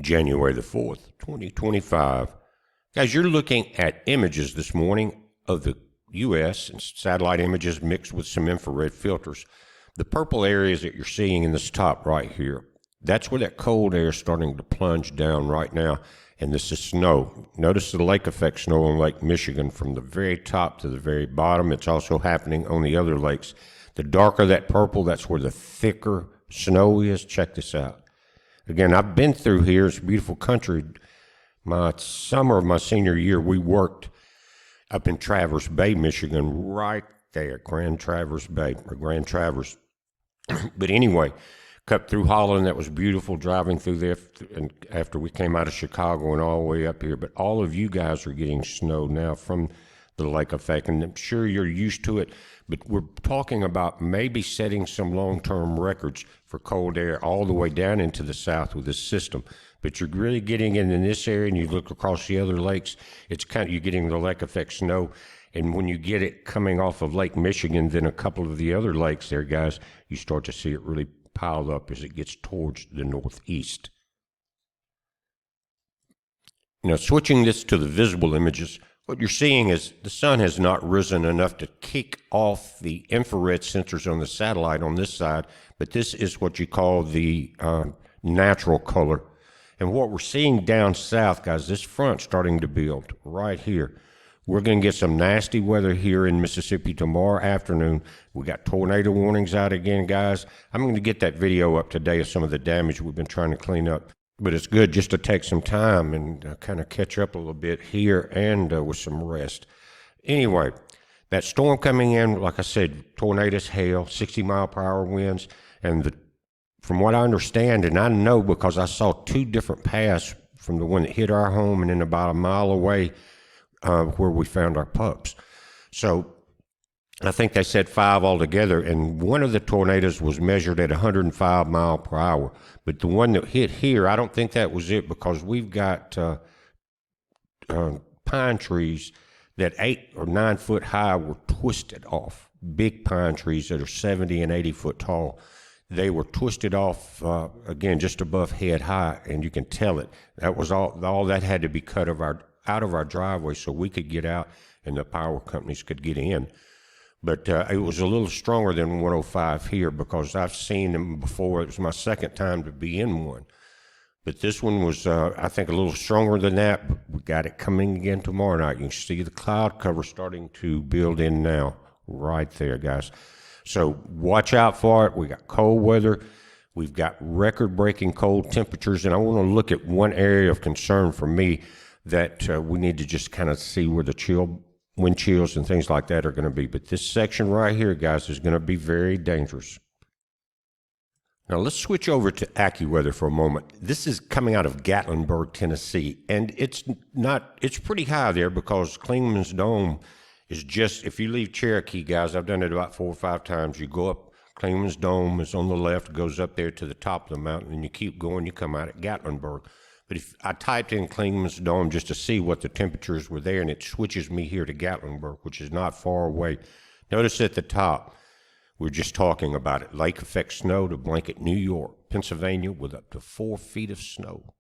January the 4th, 2025. Guys, you're looking at images this morning of the U.S. and satellite images mixed with some infrared filters. The purple areas that you're seeing in this top right here, that's where that cold air is starting to plunge down right now, and this is snow. Notice the lake effect snow on Lake Michigan from the very top to the very bottom. It's also happening on the other lakes. The darker that purple, that's where the thicker snow is. Check this out. Again, I've been through here. It's a beautiful country. My summer of my senior year, we worked up in Traverse Bay, Michigan, right there, Grand Traverse Bay, or Grand Traverse. But anyway, cut through Holland. That was beautiful, driving through there and after we came out of Chicago and all the way up here. But all of you guys are getting snow now from the lake effect, and I'm sure you're used to it. But we're talking about maybe setting some long-term records for cold air all the way down into the south with this system. But you're really getting in this area, and you look across the other lakes, it's kind of, you're getting the lake effect snow. And when you get it coming off of Lake Michigan, then a couple of the other lakes there, guys, you start to see it really piled up as it gets towards the northeast. Now, switching this to the visible images, what you're seeing is the sun has not risen enough to kick off the infrared sensors on the satellite on this side, but this is what you call the natural color. And what we're seeing down south, guys, this front starting to build right here. We're going to get some nasty weather here in Mississippi tomorrow afternoon. We got tornado warnings out again, guys. I'm going to get that video up today of some of the damage we've been trying to clean up. But it's good just to take some time and kind of catch up a little bit here and with some rest. Anyway, that storm coming in, like I said, tornadoes, hail, 60-mile-per-hour winds. And from what I understand, and I know because I saw two different paths from the one that hit our home and then about a mile away where we found our pups. So I think they said 5 altogether, and one of the tornadoes was measured at 105 mile per hour. But the one that hit here, I don't think that was it, because we've got pine trees that 8 or 9 foot high were twisted off. Big pine trees that are 70 and 80 foot tall. They were twisted off, again, just above head high, and you can tell it. That was all that had to be cut out of our driveway so we could get out and the power companies could get in. But it was a little stronger than 105 here because I've seen them before. It was my second time to be in one. But this one was, I think, a little stronger than that. But we got it coming again tomorrow night. You can see the cloud cover starting to build in now, right there, guys. So watch out for it. We got cold weather. We've got record-breaking cold temperatures. And I want to look at one area of concern for me that we need to just kind of see where the wind chills and things like that are going to be. But this section right here, guys, is going to be very dangerous. Now let's switch over to AccuWeather for a moment. This is coming out of Gatlinburg, Tennessee, and it's pretty high there because Clingman's Dome is just, if you leave Cherokee, guys, I've done it about 4 or 5 times. You go up, Clingman's Dome is on the left, goes up there to the top of the mountain, and you keep going, you come out at Gatlinburg. But if I typed in Clingman's Dome just to see what the temperatures were there, and it switches me here to Gatlinburg, which is not far away. Notice at the top, we're just talking about it. Lake effect snow to blanket New York, Pennsylvania with up to 4 feet of snow.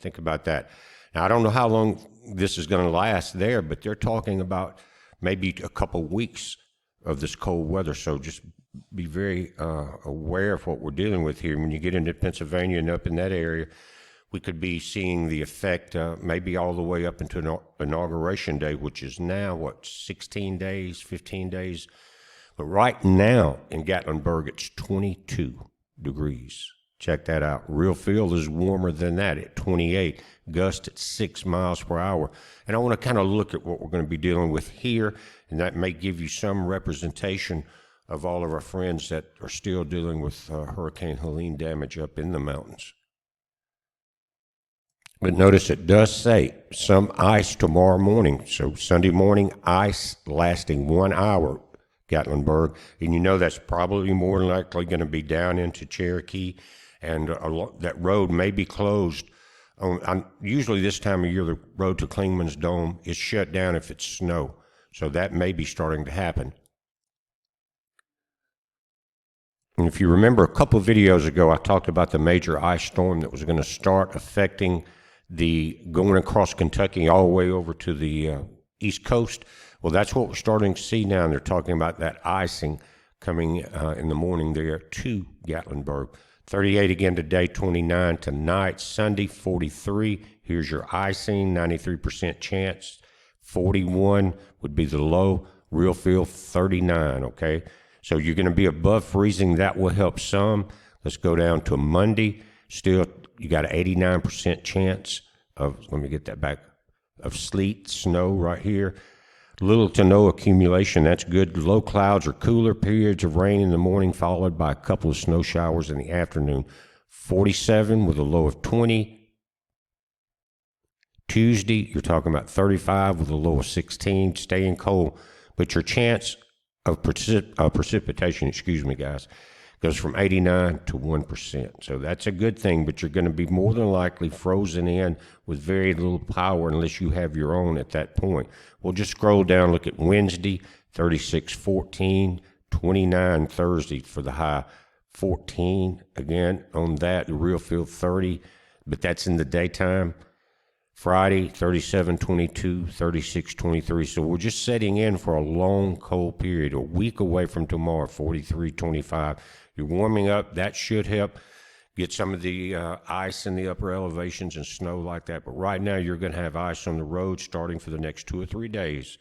Think about that. Now, I don't know how long this is going to last there, but they're talking about maybe a couple weeks of this cold weather. So just be very aware of what we're dealing with here. When you get into Pennsylvania and up in that area, we could be seeing the effect maybe all the way up into Inauguration Day, which is now, 16 days, 15 days? But right now in Gatlinburg, it's 22 degrees. Check that out. Real feel is warmer than that at 28, gust at 6 miles per hour. And I want to kind of look at what we're going to be dealing with here, and that may give you some representation of all of our friends that are still dealing with Hurricane Helene damage up in the mountains. But notice it does say some ice tomorrow morning. So Sunday morning, ice lasting 1 hour, Gatlinburg. And you know that's probably more than likely going to be down into Cherokee. And that road may be closed. Usually this time of year, the road to Clingman's Dome is shut down if it's snow. So that may be starting to happen. And if you remember a couple of videos ago, I talked about the major ice storm that was going to start affecting going across Kentucky all the way over to the East Coast. Well, that's what we're starting to see now. And they're talking about that icing coming in the morning there to Gatlinburg. 38 again today, 29 tonight. Sunday, 43. Here's your icing, 93% chance. 41 would be the low. Real feel, 39, okay? So you're going to be above freezing. That will help some. Let's go down to Monday. Still, you got an 89% chance of, let me get that back, of sleet, snow right here. Little to no accumulation. That's good. Low clouds or cooler periods of rain in the morning, followed by a couple of snow showers in the afternoon. 47 with a low of 20. Tuesday, you're talking about 35 with a low of 16. Staying cold. But your chance of precipitation, guys, goes from 89 to 1%. So that's a good thing, but you're going to be more than likely frozen in with very little power unless you have your own at that point. We'll just scroll down, look at Wednesday, 36, 14, 29 Thursday for the high, 14 again on that, the real feel 30, but that's in the daytime. Friday, 37, 22, 36, 23. So we're just setting in for a long, cold period, a week away from tomorrow, 43, 25. You're warming up. That should help get some of the ice in the upper elevations and snow like that. But right now, you're going to have ice on the road starting for the next 2 or 3 days,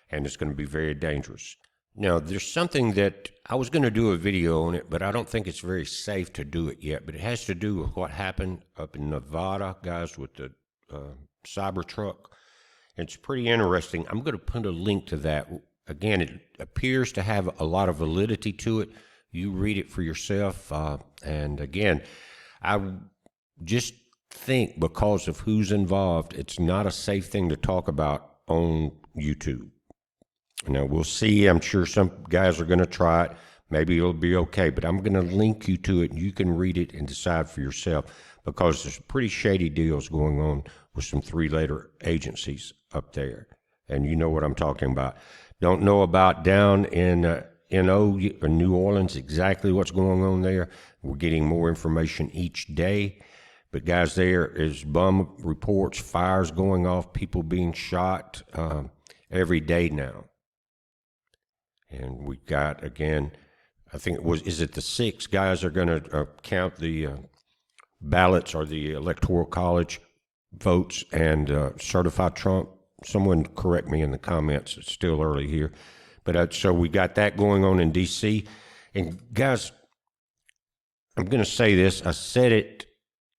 and it's going to be very dangerous. Now, there's something that I was going to do a video on it, but I don't think it's very safe to do it yet. But it has to do with what happened up in Nevada, guys, with the Cybertruck. It's pretty interesting. I'm going to put a link to that. Again, it appears to have a lot of validity to it. You read it for yourself. And again, I just think because of who's involved, it's not a safe thing to talk about on YouTube. Now, we'll see. I'm sure some guys are going to try it. Maybe it'll be okay, but I'm going to link you to it, and you can read it and decide for yourself, because there's pretty shady deals going on with some three-letter agencies up there. And you know what I'm talking about. Don't know about down in New Orleans exactly what's going on there. We're getting more information each day. But guys, there is bum reports, fires going off, people being shot every day now. And we got, again, I think is it the 6 guys are going to count the ballots or the Electoral College votes and certify Trump. Someone correct me in the comments. It's still early here. But so we got that going on in D.C. And guys, I'm going to say this. I said it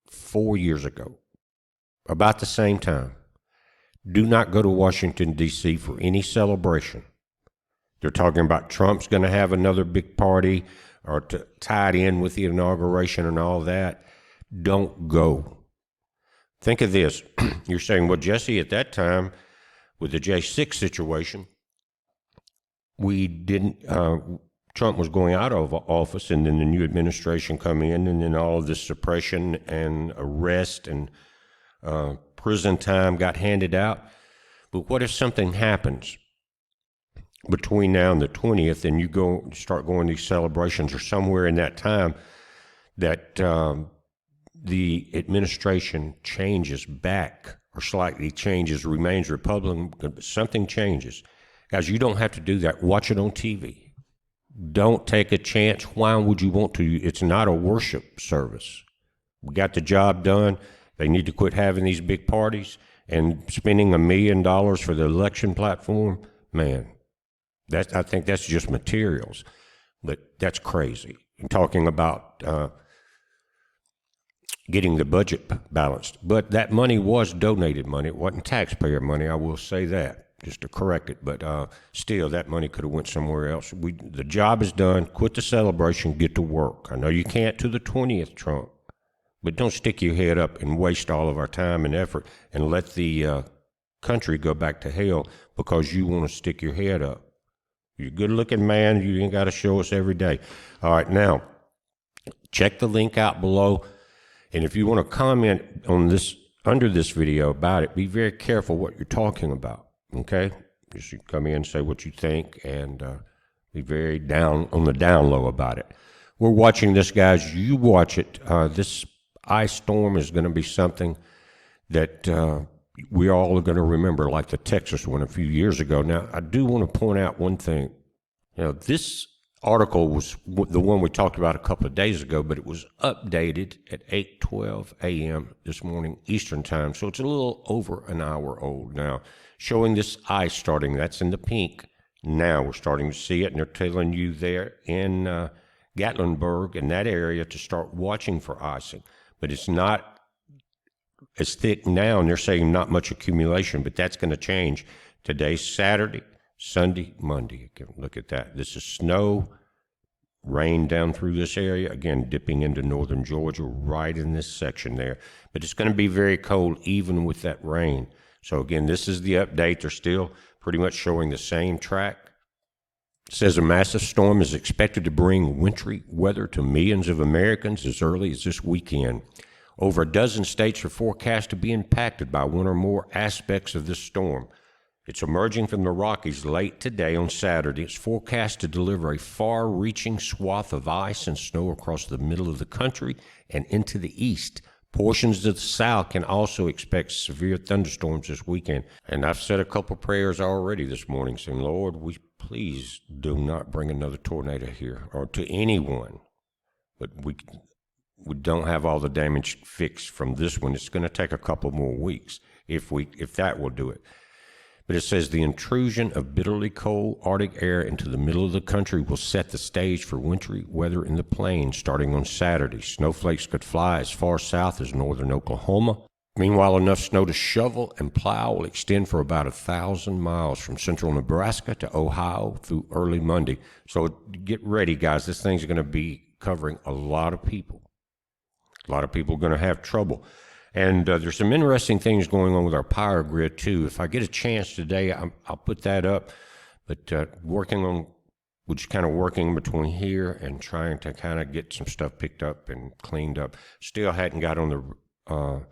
4 years ago, about the same time. Do not go to Washington, D.C. for any celebration. They're talking about Trump's going to have another big party or tied in with the inauguration and all that. Don't go. Think of this. You're saying, well, Jesse, at that time, with the J6 situation, we didn't, Trump was going out of office, and then the new administration come in, and then all of this suppression and arrest and prison time got handed out. But what if something happens between now and the 20th, and you start going to these celebrations, or somewhere in that time that the administration changes back or slightly changes, remains Republican, but something changes. Guys, you don't have to do that. Watch it on TV. Don't take a chance. Why would you want to? It's not a worship service. We got the job done. They need to quit having these big parties and spending $1 million for the election platform. Man, I think that's just materials. But that's crazy. I'm talking about getting the budget balanced. But that money was donated money. It wasn't taxpayer money, I will say that, just to correct it. But still, that money could have went somewhere else. The job is done. Quit the celebration. Get to work. I know you can't to the 20th, Trump. But don't stick your head up and waste all of our time and effort and let the country go back to hell because you want to stick your head up. You're a good-looking man. You ain't got to show us every day. All right, now, check the link out below. And if you want to comment on this, under this video about it, be very careful what you're talking about, okay? Just come in and say what you think and be very down on the down low about it. we're watching this, guys. You watch it. This ice storm is going to be something that we all are going to remember, like the Texas one a few years ago. Now, I do want to point out one thing. This article was the one we talked about a couple of days ago, but it was updated at 8:12 a.m. this morning Eastern time, so it's a little over an hour old now, showing this ice starting. That's in the pink. Now we're starting to see it, and they're telling you there in Gatlinburg and that area to start watching for icing. But it's not as thick now, and they're saying not much accumulation, but that's going to change. Today's Saturday, Sunday, Monday. Again, look at that. This is snow, rain down through this area. Again, dipping into northern Georgia right in this section there. But it's going to be very cold even with that rain. So again, this is the update. They're still pretty much showing the same track. It says a massive storm is expected to bring wintry weather to millions of Americans as early as this weekend. Over a dozen states are forecast to be impacted by one or more aspects of this storm. It's emerging from the Rockies late today on Saturday. It's forecast to deliver a far-reaching swath of ice and snow across the middle of the country and into the east. Portions of the south can also expect severe thunderstorms this weekend. And I've said a couple prayers already this morning saying, Lord, we please do not bring another tornado here or to anyone. But we don't have all the damage fixed from this one. It's going to take a couple more weeks if that will do it. But it says the intrusion of bitterly cold Arctic air into the middle of the country will set the stage for wintry weather in the plains starting on Saturday. Snowflakes could fly as far south as northern Oklahoma. Meanwhile, enough snow to shovel and plow will extend for about 1,000 miles from central Nebraska to Ohio through early Monday. So get ready, guys. This thing's going to be covering a lot of people. A lot of people are going to have trouble. And there's some interesting things going on with our power grid, too. If I get a chance today, I'll put that up. But we're just kind of working between here and trying to kind of get some stuff picked up and cleaned up. Still hadn't got on the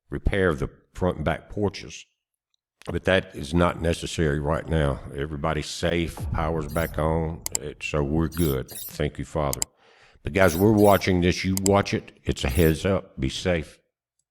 repair of the front and back porches. But that is not necessary right now. Everybody's safe. Power's back on. So we're good. Thank you, Father. But, guys, we're watching this. You watch it. It's a heads up. Be safe.